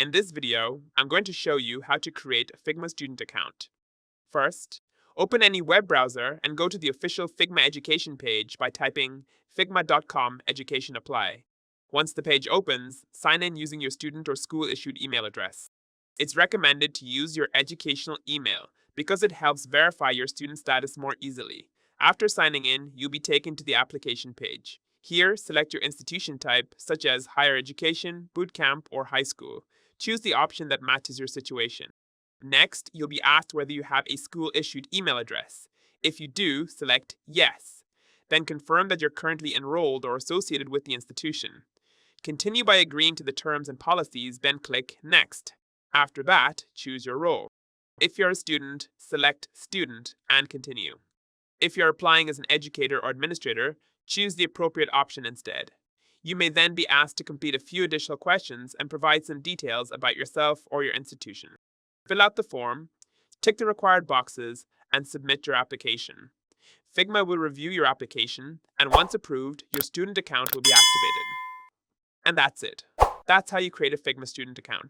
In this video, I'm going to show you how to create a Figma student account. First, open any web browser and go to the official Figma education page by typing figma.com education apply. Once the page opens, sign in using your student or school-issued email address. It's recommended to use your educational email because it helps verify your student status more easily. After signing in, you'll be taken to the application page. Here, select your institution type, such as higher education, bootcamp, or high school. Choose the option that matches your situation. Next, you'll be asked whether you have a school-issued email address. If you do, select Yes. Then confirm that you're currently enrolled or associated with the institution. Continue by agreeing to the terms and policies, then click Next. After that, choose your role. If you're a student, select Student and continue. If you're applying as an educator or administrator, choose the appropriate option instead. You may then be asked to complete a few additional questions and provide some details about yourself or your institution. Fill out the form, tick the required boxes, and submit your application. Figma will review your application, and once approved, your student account will be activated. And that's it. That's how you create a Figma student account.